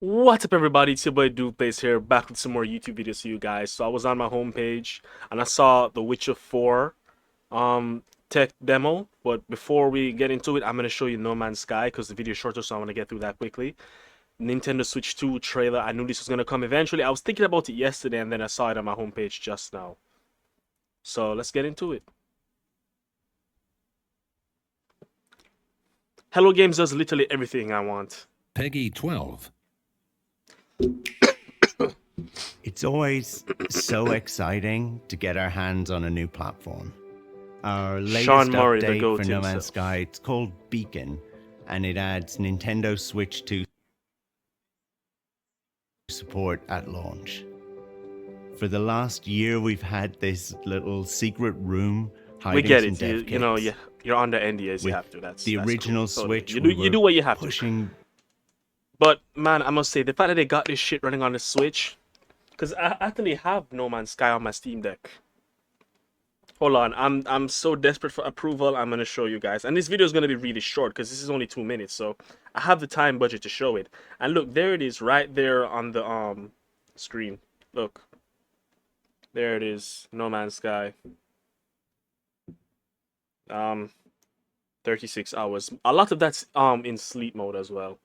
What's up, everybody? It's your boy Duplays here, back with some more YouTube videos for you guys. So I was on my homepage and I saw the Witcher 4 tech demo. But before we get into it, I'm gonna show you No Man's Sky because the video is shorter, so I want to get through that quickly. Nintendo Switch 2 trailer. I knew this was gonna come eventually. I was thinking about it yesterday and then I saw it on my homepage just now. So let's get into it. Hello Games does literally everything I want. Peggy 12. It's always so exciting to get our hands on a new platform. Our latest Sean Murray, the update GOAT for No Man's himself. Sky, it's called Beacon, and it adds Nintendo Switch 2 support at launch. For the last year, we've had this little secret room hiding We get some it. dev You know, kits you're under NDAs. You with have to. That's the original cool. Switch. You do what you have to. pushing. But man, I must say the fact that they got this shit running on the Switch, because I actually have No Man's Sky on my Steam Deck. Hold on, I'm so desperate for approval. I'm gonna show you guys, and this video is gonna be really short because this is only 2 minutes, so I have the time budget to show it. And look, there it is, right there on the screen. Look, there it is, No Man's Sky. 36 hours. A lot of that's in sleep mode as well.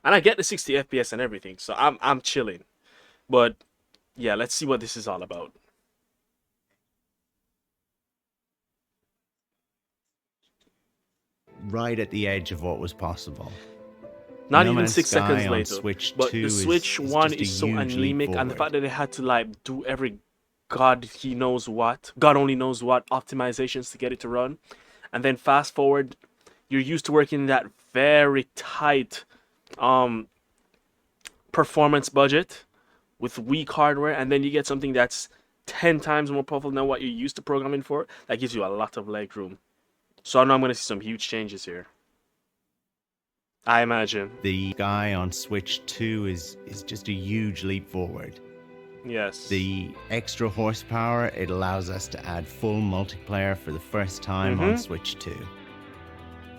And I get the 60 FPS and everything, so I'm chilling. But yeah, let's see what this is all about. Right at the edge of what was possible. Not No even Man's 6 seconds Sky on later. Switch But 2 the Switch is 1 just a is so huge leap anemic, and the forward. fact that they had to like do every God he knows what, God only knows what optimizations to get it to run. And then fast forward, you're used to working in that very tight performance budget with weak hardware, and then you get something that's 10 times more powerful than what you're used to programming for. That gives you a lot of leg room. So I know I'm going to see some huge changes here, I imagine. The Sky on Switch 2 is just a huge leap forward. Yes. The extra horsepower, it allows us to add full multiplayer for the first time on Switch 2.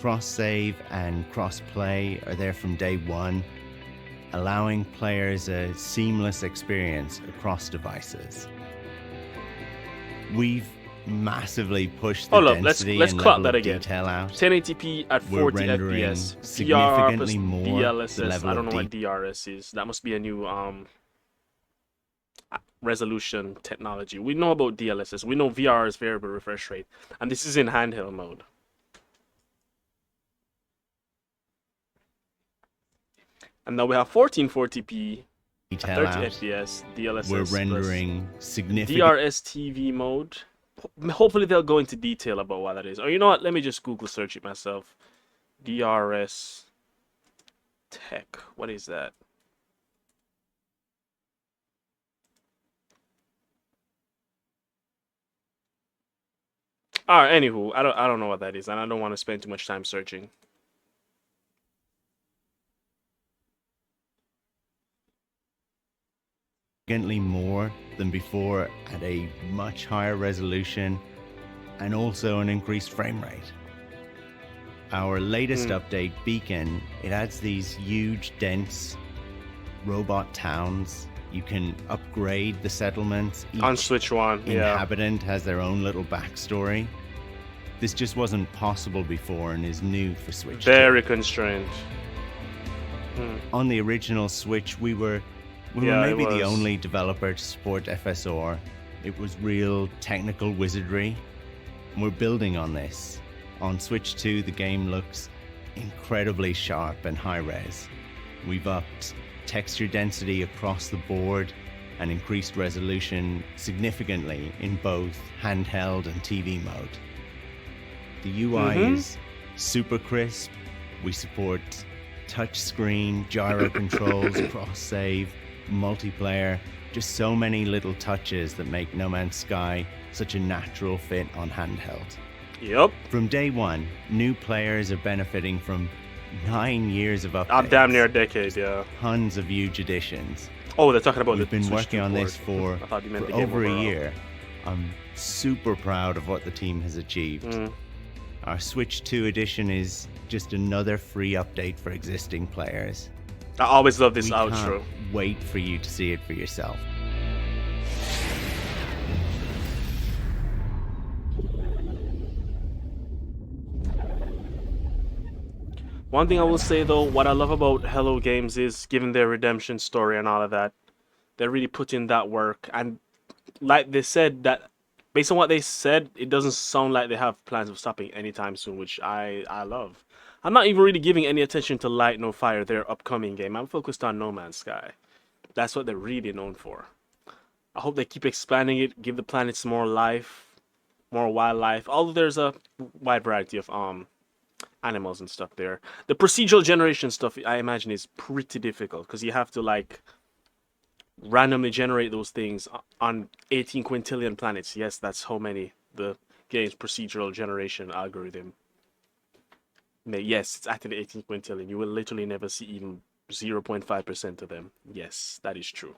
Cross-save and cross-play are there from day one, allowing players a seamless experience across devices. We've massively pushed the Hold up, let's density clock and that level of again. detail out. 1080p at We're 40 rendering FPS. significantly more the DLSS. level I of don't know what DRS is. That must be a new resolution technology. We know about DLSS. We know VR is variable refresh rate, and this is in handheld mode. And now we have 1440p at detail 30 out. FPS DLSS. We're plus rendering significant DRS TV mode. Hopefully they'll go into detail about what that is. Or you know what? Let me just Google search it myself. DRS tech. What is that? Alright, anywho, I don't know what that is, and I don't want to spend too much time searching. significantly more than before at a much higher resolution and also an increased frame rate. Our latest update, Beacon, it adds these huge, dense robot towns. You can upgrade the settlements. On Each Switch 1, yeah. inhabitant has their own little backstory. This just wasn't possible before and is new for Switch 2. Very constrained. On the original Switch, we were Yeah, it maybe the was. only developer to support FSR. It was real technical wizardry. And we're building on this. On Switch 2, the game looks incredibly sharp and high res. We've upped texture density across the board and increased resolution significantly in both handheld and TV mode. The UI is super crisp. We support touchscreen, gyro controls, cross-save, multiplayer, just so many little touches that make No Man's Sky such a natural fit on handheld. Yep. From day one, new players are benefiting from 9 years of updates. Damn near a decade, yeah. Tons of huge additions. Oh, they're talking about We've the been Switch working 2 on port. this for I thought you meant the game over a overall. year. I'm super proud of what the team has achieved. Our Switch 2 edition is just another free update for existing players. I always love this We can't outro. wait for you to see it for yourself. One thing I will say though, what I love about Hello Games is, given their redemption story and all of that, they really put in that work. And like they said, that based on what they said, it doesn't sound like they have plans of stopping anytime soon, which I love. I'm not even really giving any attention to Light No Fire, their upcoming game. I'm focused on No Man's Sky. That's what they're really known for. I hope they keep expanding it, give the planets more life, more wildlife. Although there's a wide variety of animals and stuff there. The procedural generation stuff, I imagine, is pretty difficult because you have to like randomly generate those things on 18 quintillion planets. Yes, that's how many the game's procedural generation algorithm. Yes, it's actually 18 quintillion. You will literally never see even 0.5% of them. Yes, that is true.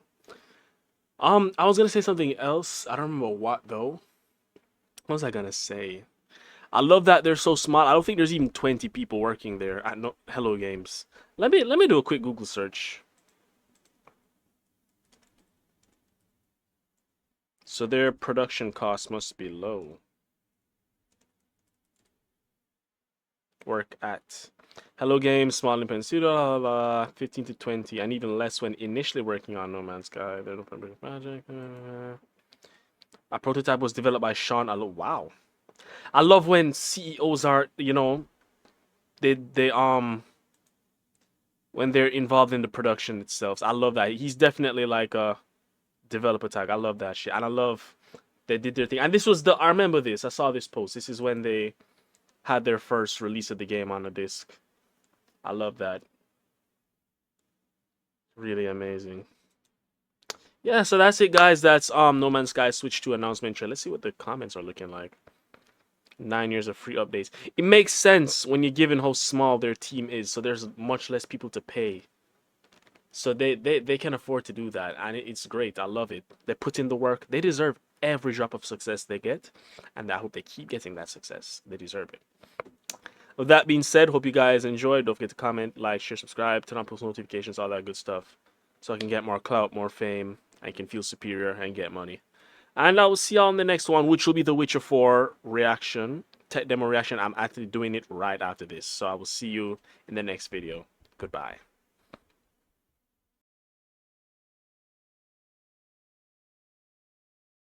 I was gonna say something else. I don't remember what though. What was I gonna say? I love that they're so small. I don't think there's even 20 people working there at Hello Games. Let me do a quick Google search. So their production cost must be low. Work at Hello Games, small independent studio, 15 to 20, and even less when initially working on No Man's Sky. They're not a project. A prototype was developed by Sean. Wow. I love when CEOs are, they when they're involved in the production itself. I love that. He's definitely like a developer tag. I love that shit. And I love they did their thing. And this was I remember this. I saw this post. This is when they had their first release of the game on a disc. I love that. Really amazing. Yeah, so that's it guys. That's No Man's Sky Switch 2 announcement trailer. Let's see what the comments are looking like. 9 years of free updates. It makes sense when you're given how small their team is, so there's much less people to pay. So they can afford to do that, and it's great. I love it. They put in the work. They deserve every drop of success they get, and I hope they keep getting that success. They deserve it. With that being said, hope you guys enjoyed. Don't forget to comment, like, share, subscribe, turn on post notifications, all that good stuff, so I can get more clout, more fame, and can feel superior and get money. And I will see y'all in the next one, which will be the Witcher 4 reaction, tech demo reaction. I'm actually doing it right after this, so I will see you in the next video. Goodbye.